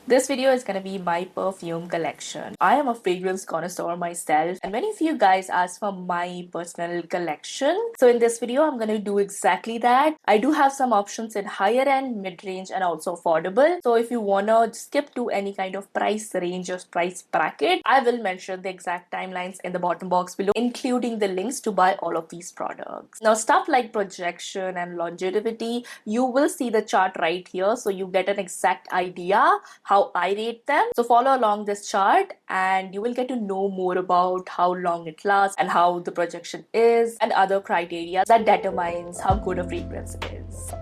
This video is gonna be my perfume collection. I am a fragrance connoisseur myself, and many of you guys asked for my personal collection. So in this video, I'm gonna do exactly that. I do have some options in higher end, mid-range, and also affordable. So if you wanna skip to any kind of price range or price bracket, I will mention the exact timelines in the bottom box below, including the links to buy all of these products. Now, stuff like projection and longevity, you will see the chart right here, so you get an exact idea how I rate them. So follow along this chart and you will get to know more about how long it lasts and how the projection is and other criteria that determines how good a fragrance is.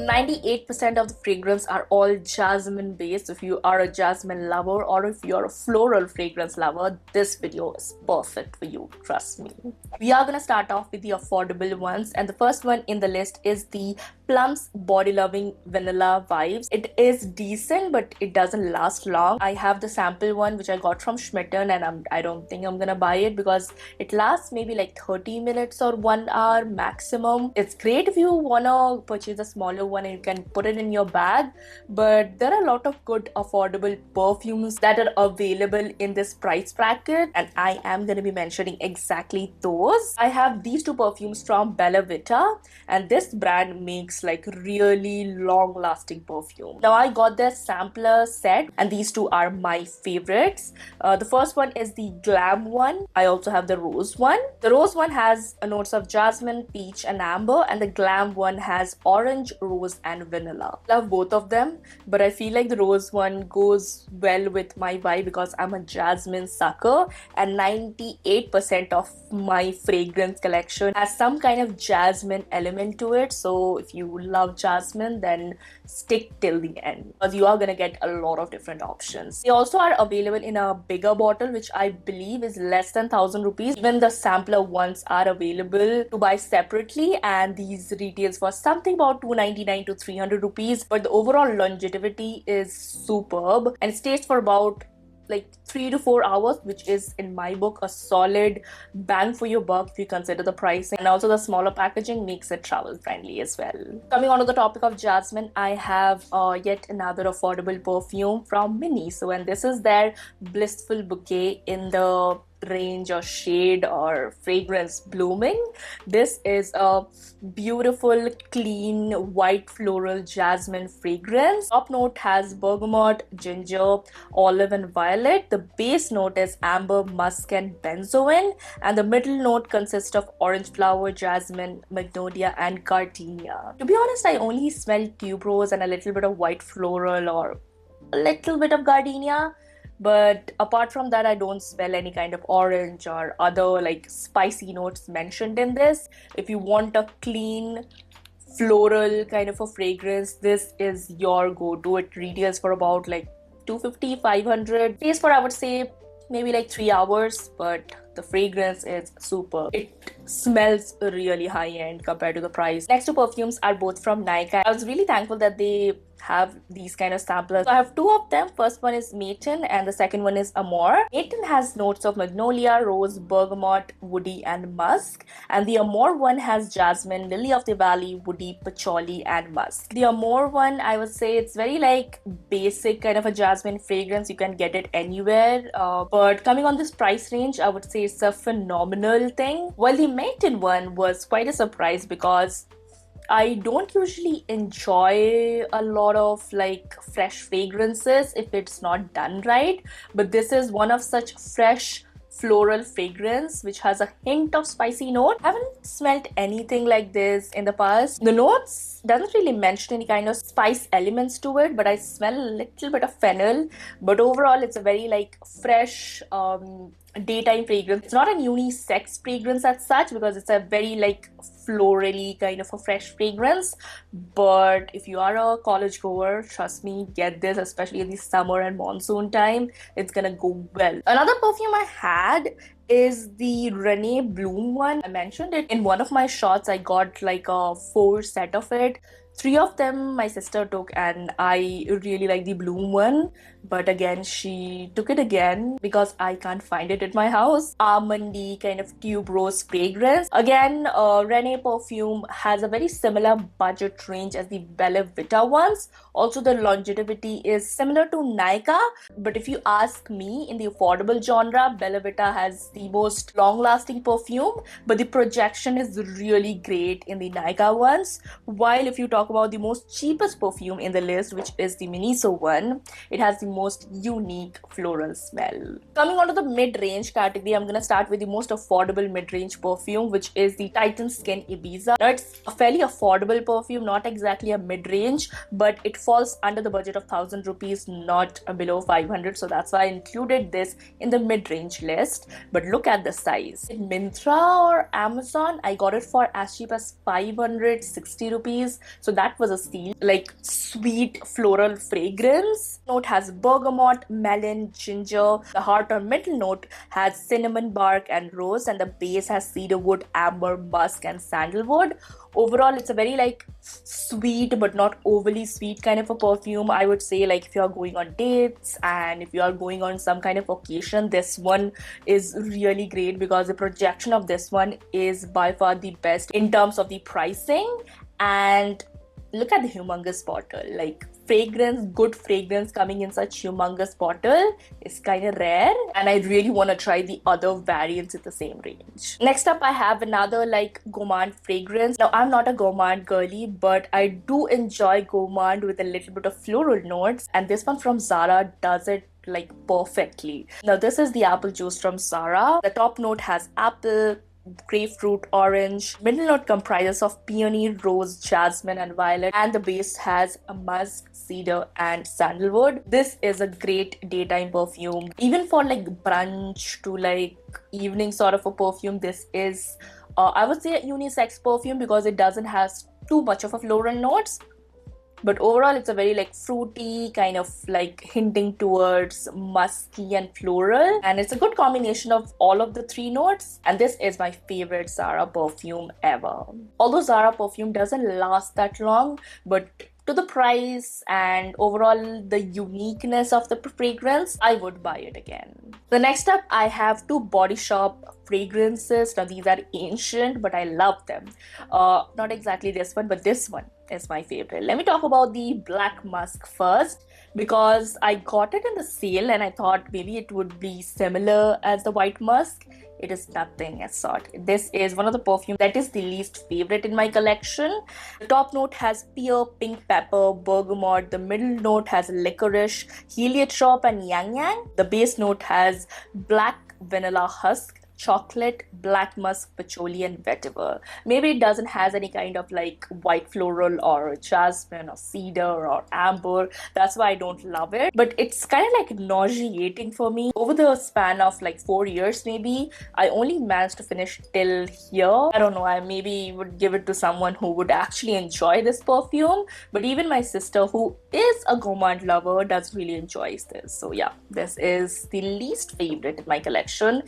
98% of the fragrance are all jasmine based. If you are a jasmine lover or if you're a floral fragrance lover, this video is perfect for you, trust me. We are gonna start off with the affordable ones, and the first one in the list is the Plum's Body Loving Vanilla Vibes. It is decent, but it doesn't last long. I have the sample one which I got from Schmitten, and I don't think I'm gonna buy it because it lasts maybe like 30 minutes or 1 hour maximum. It's great if you wanna purchase a smaller one and you can put it in your bag, but there are a lot of good affordable perfumes that are available in this price bracket, and I am going to be mentioning exactly those. I have these two perfumes from Bella Vita, and this brand makes like really long lasting perfume. Now I got their sampler set, and these two are my favorites. The first one is the Glam one. I also have the Rose one. The Rose one has notes of jasmine, peach, and amber, and the Glam one has orange, rose, and vanilla. Love both of them, but I feel like the Rose one goes well with my vibe because I'm a jasmine sucker, and 98% of my fragrance collection has some kind of jasmine element to it. So if you love jasmine, then stick till the end because you are gonna get a lot of different options. They also are available in a bigger bottle, which I believe is less than 1,000 rupees. Even the sampler ones are available to buy separately, and these retails for something about 299 to 300 rupees, but the overall longevity is superb and it stays for about like 3 to 4 hours, which is in my book a solid bang for your buck if you consider the pricing, and also the smaller packaging makes it travel friendly as well. Coming on to the topic of jasmine, I have yet another affordable perfume from Mini. So, and this is their Blissful Bouquet in the range or shade or fragrance Blooming. This is a beautiful, clean, white floral jasmine fragrance. Top note has bergamot, ginger, olive, and violet. The base note is amber, musk, and benzoin, and the middle note consists of orange flower, jasmine, magnolia, and gardenia. To be honest, I only smell tuberose and a little bit of white floral or a little bit of gardenia. But apart from that, I don't smell any kind of orange or other like spicy notes mentioned in this. If you want a clean floral kind of a fragrance, this is your go-to. It retails for about like 250, 500. Stays for, I would say, maybe like 3 hours, but the fragrance is super. It smells really high-end compared to the price. Next two perfumes are both from Nykaa. I was really thankful that they have these kind of samplers. So I have two of them. First one is Maitrayee and the second one is Amore. Maitrayee has notes of magnolia, rose, bergamot, woody, and musk, and the Amore one has jasmine, lily of the valley, woody, patchouli, and musk. The Amore one, I would say it's very like basic kind of a jasmine fragrance. You can get it anywhere, but coming on this price range, I would say it's a phenomenal thing. While the Maitrayee one was quite a surprise because I don't usually enjoy a lot of like fresh fragrances if it's not done right, but this is one of such fresh floral fragrance which has a hint of spicy note. I haven't smelled anything like this in the past. The notes doesn't really mention any kind of spice elements to it, but I smell a little bit of fennel. But overall, it's a very like fresh daytime fragrance. It's not a unisex fragrance as such because it's a very like florally kind of a fresh fragrance, but if you are a college goer, trust me, get this, especially in the summer and monsoon time. It's gonna go well. Another perfume I had is the Renee Bloom one. I mentioned it in one of my shots. I got like a 4 set of it. Three of them my sister took, and I really like the bloom one. But again, she took it again because I can't find it at my house. Almondy kind of tuberose fragrance. Again, Rene perfume has a very similar budget range as the Bella Vita ones. Also, the longevity is similar to Nykaa. But if you ask me, in the affordable genre, Bella Vita has the most long-lasting perfume, but the projection is really great in the Nykaa ones. While if you talk about the most cheapest perfume in the list, which is the Miniso one, it has the most unique floral smell. Coming on to the mid-range category, I'm gonna start with the most affordable mid-range perfume, which is the Titan Skin Ibiza. Now, it's a fairly affordable perfume, not exactly a mid-range, but it falls under the budget of 1,000 rupees, not below 500. So that's why I included this in the mid-range list. But look at the size. In Myntra or Amazon, I got it for as cheap as 560 rupees. So that was a steal. Like sweet floral fragrance. Note has bergamot, melon, ginger. The heart or middle note has cinnamon bark and rose, and the base has cedarwood, amber, musk, and sandalwood. Overall, it's a very like sweet but not overly sweet kind of a perfume. I would say, like, if you are going on dates and if you are going on some kind of occasion, this one is really great because the projection of this one is by far the best in terms of the pricing. And look at the humongous bottle. Like, good fragrance coming in such humongous bottle is kind of rare, and I really want to try the other variants in the same range. Next up, I have another like gourmand fragrance. Now, I'm not a gourmand girly, but I do enjoy gourmand with a little bit of floral notes, and this one from Zara does it like perfectly. Now, this is the apple juice from Zara. The top note has apple, grapefruit, orange. Middle note comprises of peony, rose, jasmine, and violet, and the base has a musk, cedar, and sandalwood. This is a great daytime perfume, even for like brunch to like evening sort of a perfume. This is I would say a unisex perfume because it doesn't have too much of a floral notes. But overall, it's a very like fruity, kind of like hinting towards musky and floral. And it's a good combination of all of the three notes. And this is my favorite Zara perfume ever. Although Zara perfume doesn't last that long, but to the price and overall the uniqueness of the fragrance, I would buy it again. The next up, I have two Body Shop fragrances. Now, these are ancient, but I love them. Not exactly this one, but this one is my favorite. Let me talk about the Black Musk first, because I got it in the sale and I thought maybe it would be similar as the White Musk. It is nothing as sort. This is one of the perfumes that is the least favorite in my collection. The top note has pear, pink pepper, bergamot. The middle note has licorice, heliotrope, and yang yang. The base note has black vanilla husk, chocolate, black musk, patchouli, and vetiver. Maybe it doesn't has any kind of like white floral or jasmine or cedar or amber. That's why I don't love it. But it's kind of like nauseating for me. Over the span of like 4 years, maybe I only managed to finish till here. I don't know. I maybe would give it to someone who would actually enjoy this perfume. But even my sister, who is a gourmand lover, does really enjoys this. So yeah, this is the least favorite in my collection.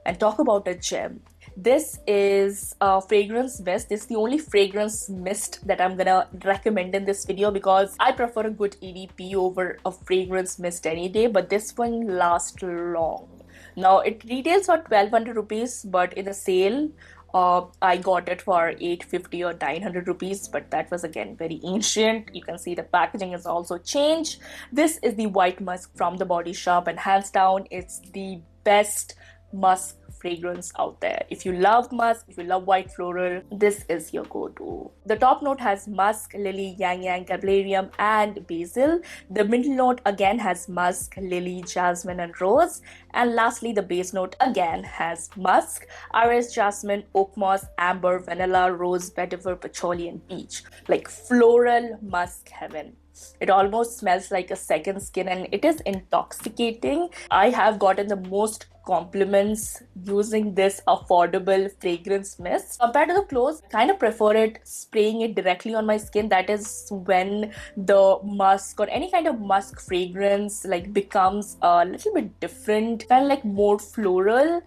And talk about a gem. This is a fragrance mist. This is the only fragrance mist that I'm gonna recommend in this video because I prefer a good EDP over a fragrance mist any day, but this one lasts long. Now, it retails for 1,200 rupees, but in the sale, I got it for 850 or 900 rupees, but that was again very ancient. You can see the packaging has also changed. This is the White Musk from the Body Shop, and hands down, it's the best musk fragrance out there. If you love musk, if you love white floral, this is your go-to. The top note has musk, lily, yang yang, galbanum, and basil. The middle note again has musk, lily, jasmine, and rose. And lastly, the base note again has musk, iris, jasmine, oak moss, amber, vanilla, rose, vetiver, patchouli, and peach. Like floral musk heaven. It almost smells like a second skin and it is intoxicating. I have gotten the most compliments using this affordable fragrance mist. Compared to the clothes, I kind of prefer it spraying it directly on my skin. That is when the musk or any kind of musk fragrance like becomes a little bit different, kind of like more floral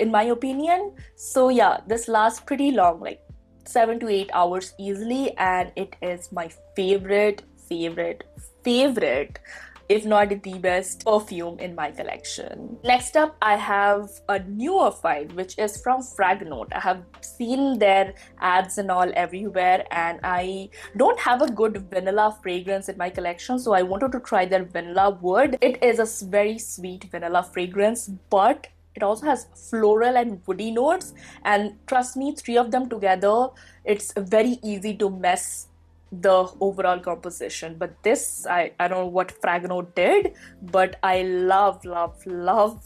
in my opinion. So yeah, this lasts pretty long, like 7 to 8 hours easily, and it is my favorite, if not the best perfume in my collection. Next up, I have a newer find, which is from Fragnote. I have seen their ads and all everywhere, and I don't have a good vanilla fragrance in my collection, so I wanted to try their vanilla wood. It is a very sweet vanilla fragrance, but it also has floral and woody notes, and trust me, three of them together, it's very easy to mess the overall composition. But this, I don't know what Fragnote did, but I love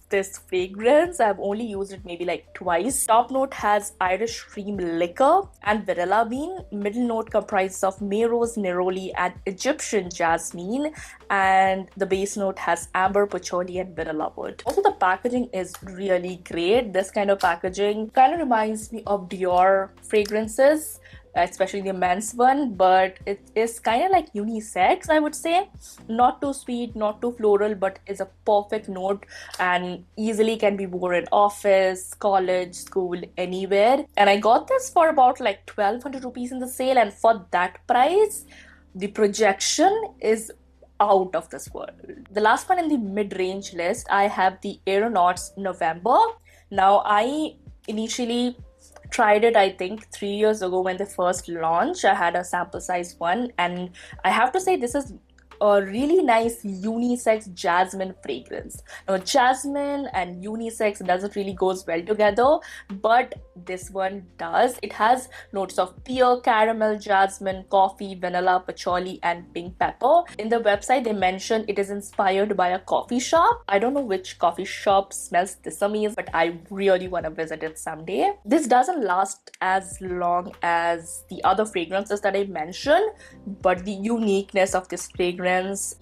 this fragrance. I've only used it maybe like twice. Top note has Irish cream liquor and vanilla bean. Middle note comprises of Merose, neroli and Egyptian jasmine, and the base note has amber, patchouli and vanilla wood. Also, the packaging is really great. This kind of packaging kind of reminds me of Dior fragrances, especially the men's one, but it is kind of like unisex, I would say. Not too sweet, not too floral, but is a perfect note and easily can be worn in office, college, school, anywhere. And I got this for about like 1200 rupees in the sale, and for that price, the projection is out of this world. The last one in the mid-range list, I have the Aeronauts November. Now, I initially tried it, I think 3 years ago when they first launched. I had a sample size one, and I have to say this is a really nice unisex jasmine fragrance. Now, jasmine and unisex doesn't really goes well together, but this one does. It has notes of pear, caramel, jasmine, coffee, vanilla, patchouli and pink pepper. In the website they mention it is inspired by a coffee shop. I don't know which coffee shop smells this amazing, but I really want to visit it someday. This doesn't last as long as the other fragrances that I mentioned, but the uniqueness of this fragrance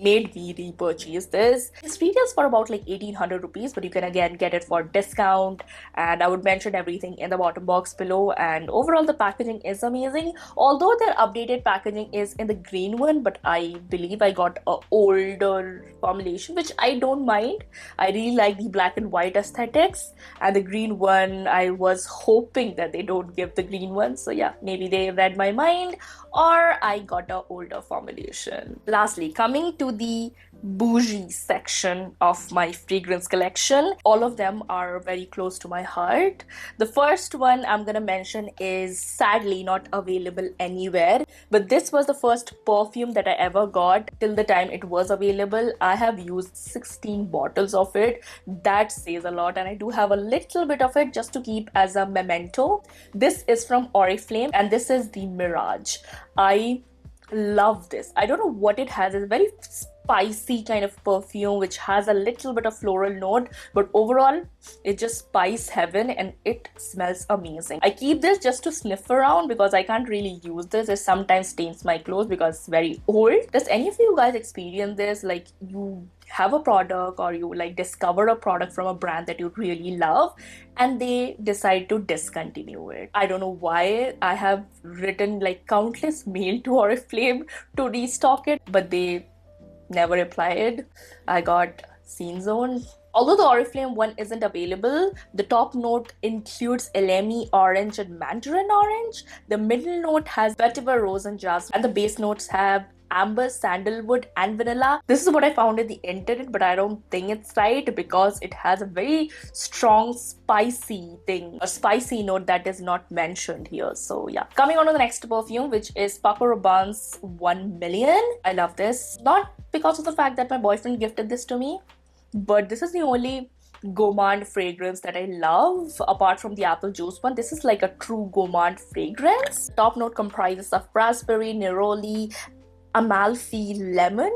made me repurchase this. This retails for about like 1800 rupees, but you can again get it for discount, and I would mention everything in the bottom box below. And overall the packaging is amazing, although their updated packaging is in the green one, but I believe I got a older formulation, which I don't mind. I really like the black and white aesthetics, and the green one, I was hoping that they don't give the green one. So yeah, maybe they read my mind, or I got a older formulation. Lastly, coming to the bougie section of my fragrance collection, all of them are very close to my heart. The first one I'm gonna mention is sadly not available anywhere, but this was the first perfume that I ever got till the time it was available. I have used 16 bottles of it. That says a lot, and I do have a little bit of it just to keep as a memento. This is from Oriflame, and this is the Mirage. I love this. I don't know what it has. It's a very spicy kind of perfume which has a little bit of floral note, but overall it just spice heaven and it smells amazing. I keep this just to sniff around because I can't really use this. It sometimes stains my clothes because it's very old. Does any of you guys experience this? Like, you have a product or you like discover a product from a brand that you really love and they decide to discontinue it. I don't know why. I have written like countless mail to Oriflame to restock it, but they never replied. I got scene zone. Although the Oriflame one isn't available, the top note includes elemi, orange and mandarin orange. The middle note has vetiver, rose and jasmine, and the base notes have amber, sandalwood and vanilla. This is what I found in the internet, but I don't think it's right because it has a very strong spicy thing, a spicy note that is not mentioned here. So yeah. Coming on to the next perfume, which is Paco Rabanne's 1 Million. I love this, not because of the fact that my boyfriend gifted this to me, but this is the only gourmand fragrance that I love apart from the apple juice one. This is like a true gourmand fragrance. Top note comprises of raspberry, neroli, Amalfi, lemon.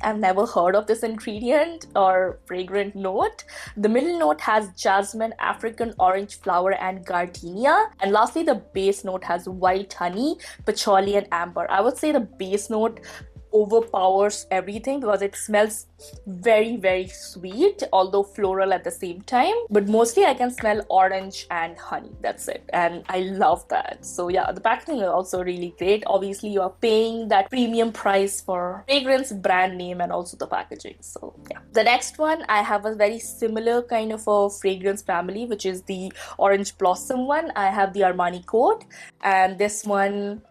I've never heard of this ingredient or fragrant note. The middle note has jasmine, African orange flower and gardenia. And lastly, the base note has white honey, patchouli and amber. I would say the base note overpowers everything because it smells very, very sweet, although floral at the same time. But mostly I can smell orange and honey. That's it. And I love that. So yeah, the packaging is also really great. Obviously, you are paying that premium price for fragrance, brand name, and also the packaging. So yeah. The next one, I have a very similar kind of a fragrance family, which is the Orange Blossom one. I have the Armani Coat, and this one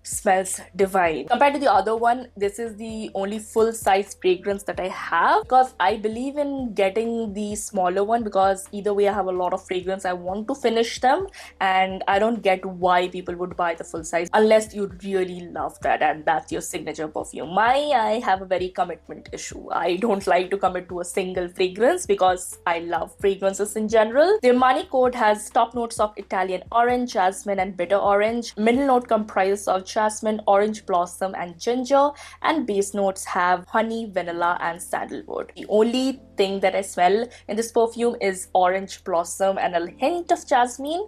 smells divine. Compared to the other one, this is the only full-size fragrance that I have, because I believe in getting the smaller one, because either way I have a lot of fragrance, I want to finish them, and I don't get why people would buy the full size unless you really love that and that's your signature perfume. I have a very commitment issue. I don't like to commit to a single fragrance because I love fragrances in general. The Armani Coat has top notes of Italian orange, jasmine, and bitter orange. Middle note comprises of jasmine, orange blossom, and ginger, and base notes have honey, vanilla, and sandalwood. The only thing that I smell in this perfume is orange blossom and a hint of jasmine,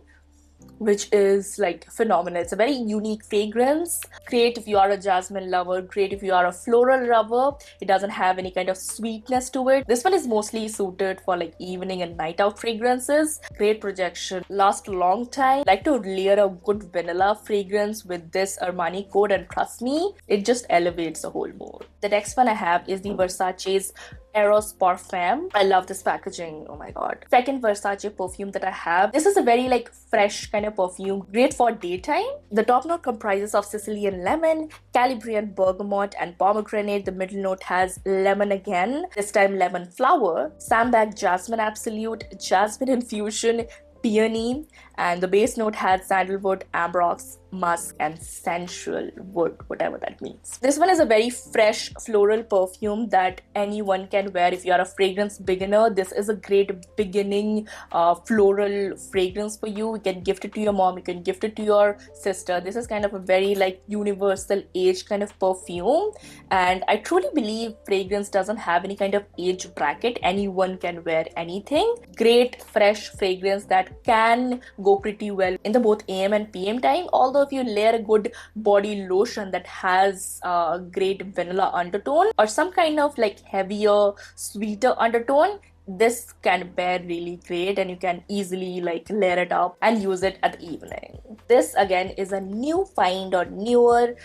which is like phenomenal. It's a very unique fragrance. Great if you are a jasmine lover, great if you are a floral lover. It doesn't have any kind of sweetness to it. This one is mostly suited for like evening and night out fragrances. Great projection, lasts a long time. Like to layer a good vanilla fragrance with this Armani Coat, and trust me, it just elevates the whole mood. The next one I have is the Versace's Eros Parfum. I love this packaging. Oh my god. Second Versace perfume that I have. This is a very like fresh kind of perfume. Great for daytime. The top note comprises of Sicilian lemon, Calabrian bergamot, and pomegranate. The middle note has lemon again, this time lemon flower, sambac jasmine absolute, jasmine infusion, peony, and the base note has sandalwood, ambrox, musk, and sensual wood, whatever that means. This one is a very fresh floral perfume that anyone can wear. If you are a fragrance beginner, this is a great beginning floral fragrance for you. You can gift it to your mom, you can gift it to your sister. This is kind of a very like universal age kind of perfume, and I truly believe fragrance doesn't have any kind of age bracket. Anyone can wear anything. Great fresh fragrance that can go pretty well in the both AM and PM time. Although if you layer a good body lotion that has a great vanilla undertone or some kind of like heavier, sweeter undertone, this can pair really great, and you can easily like layer it up and use it at the evening. This again is a new find or newer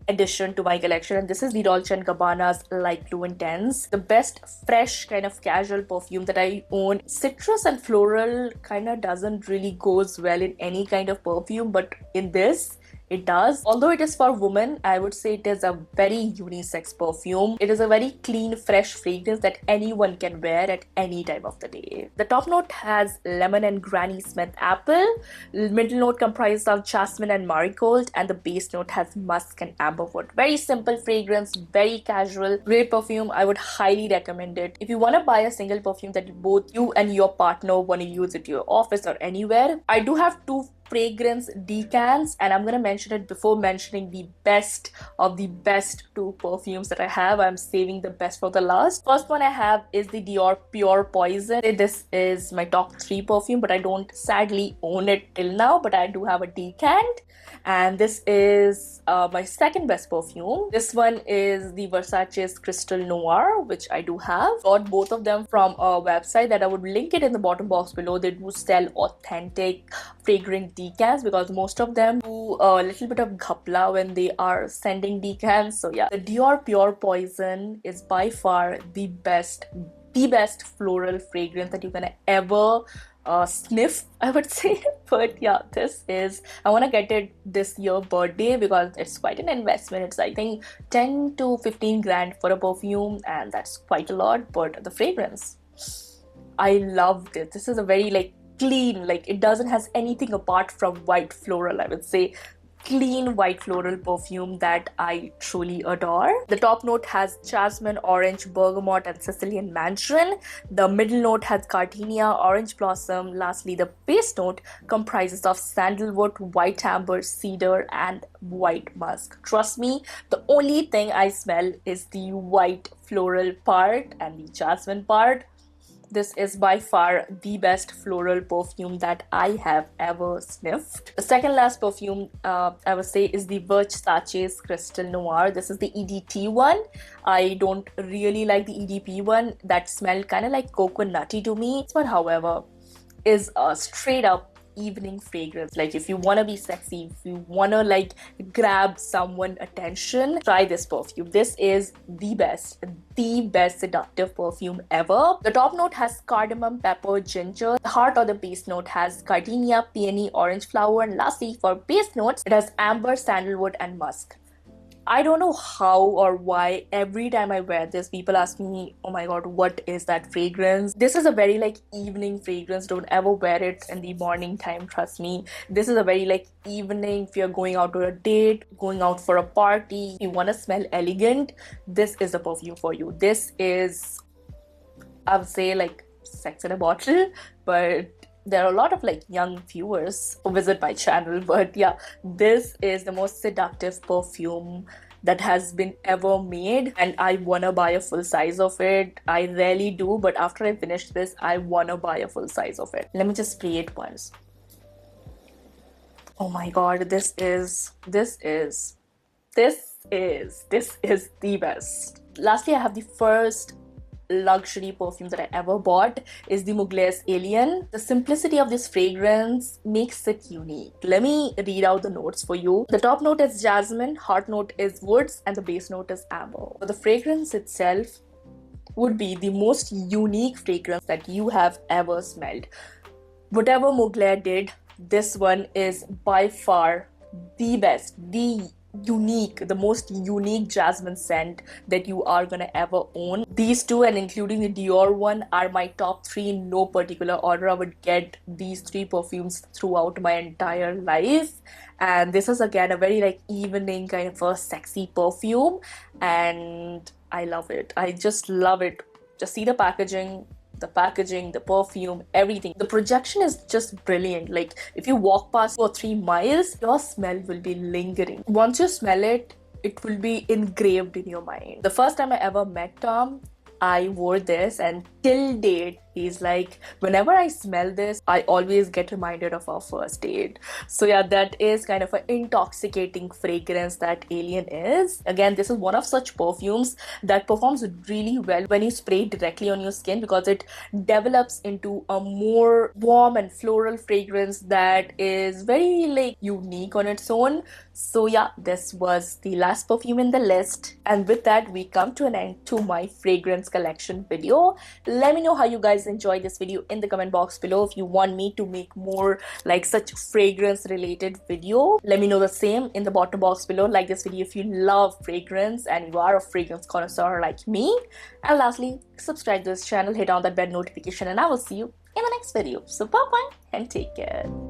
addition to my collection, and this is the Dolce & Gabbana's Light Blue Intense, the best fresh kind of casual perfume that I own. Citrus and floral kind of doesn't really goes well in any kind of perfume, but in this it does. Although it is for women, I would say it is a very unisex perfume. It is a very clean, fresh fragrance that anyone can wear at any time of the day. The top note has lemon and Granny Smith apple. Middle note comprises of jasmine and marigold, and the base note has musk and amberwood. Very simple fragrance, very casual, great perfume. I would highly recommend it. If you want to buy a single perfume that both you and your partner want to use at your office or anywhere, I do have two fragrance decants, and I'm gonna mention it before mentioning the best of the best two perfumes that I have. I'm saving the best for the last. First one I have is the Dior Pure Poison. This is my top 3 perfume, but I don't sadly own it till now, but I do have a decant, and this is my second best perfume. This one is the Versace's Crystal Noir, which I do have. Got both of them from a website that I would link it in the bottom box below. They do sell authentic fragrant decants, because most of them do a little bit of ghapla when they are sending decants. So yeah, the Dior Pure Poison is by far the best floral fragrance that you can ever sniff, I would say. But yeah, this is, I want to get it this year birthday because it's quite an investment. It's I think 10 to 15 grand for a perfume, and that's quite a lot. But the fragrance, I loved it. This is a very like clean, like it doesn't has anything apart from white floral, I would say. Clean white floral perfume that I truly adore. The top note has jasmine, orange, bergamot, and Sicilian mandarin. The middle note has gardenia, orange blossom. Lastly, the base note comprises of sandalwood, white amber, cedar, and white musk. Trust me, the only thing I smell is the white floral part and the jasmine part. This is by far the best floral perfume that I have ever sniffed. The second last perfume I would say is the Versace's Crystal Noir. This is the EDT one. I don't really like the EDP one. That smelled kind of like coconutty to me. But however, is a straight up evening fragrance. Like if you want to be sexy, if you want to like grab someone's attention, try this perfume. This is the best seductive perfume ever. The top note has cardamom, pepper, ginger. The heart or the base note has gardenia, peony, orange flower, and lastly for base notes it has amber, sandalwood, and musk. I don't know how or why every time I wear this, people ask me, oh my god, what is that fragrance? This is a very like evening fragrance. Don't ever wear it in the morning time, trust me. This is a very like evening, if you're going out to a date, going out for a party, you want to smell elegant, this is a perfume for you. This is, I would say, like sex in a bottle, but there are a lot of like young viewers who visit my channel, but yeah, this is the most seductive perfume that has been ever made, and I wanna buy a full size of it. I rarely do, but after I finish this, I wanna buy a full size of it. Let me just spray it once. Oh my god, this is the best. Lastly, I have the first luxury perfume that I ever bought is the Mugler's Alien. The simplicity of this fragrance makes it unique. Let me read out the notes for you. The top note is jasmine, heart note is woods, and the base note is amber. So the fragrance itself would be the most unique fragrance that you have ever smelled. Whatever Mugler did, this one is by far the best, the most unique jasmine scent that you are gonna ever own. These two, and including the Dior one, are my top 3 in no particular order. I would get these 3 perfumes throughout my entire life, and this is again a very like evening kind of a sexy perfume, and I love it. I just love it. Just see the packaging, the perfume, everything. The projection is just brilliant. Like if you walk past 2 or 3 miles, your smell will be lingering. Once you smell it, it will be engraved in your mind. The first time I ever met Tom, I wore this, and till date he's like, whenever I smell this, I always get reminded of our first date. So yeah, that is kind of an intoxicating fragrance that Alien is. Again, this is one of such perfumes that performs really well when you spray it directly on your skin, because it develops into a more warm and floral fragrance that is very like unique on its own. So yeah, this was the last perfume in the list, and with that we come to an end to my fragrance collection video. Let me know how you guys enjoyed this video in the comment box below. If you want me to make more like such fragrance related video, let me know the same in the bottom box below. Like this video if you love fragrance and you are a fragrance connoisseur like me, and lastly, subscribe to this channel, hit on that bell notification, and I will see you in the next video. So bye bye and take care.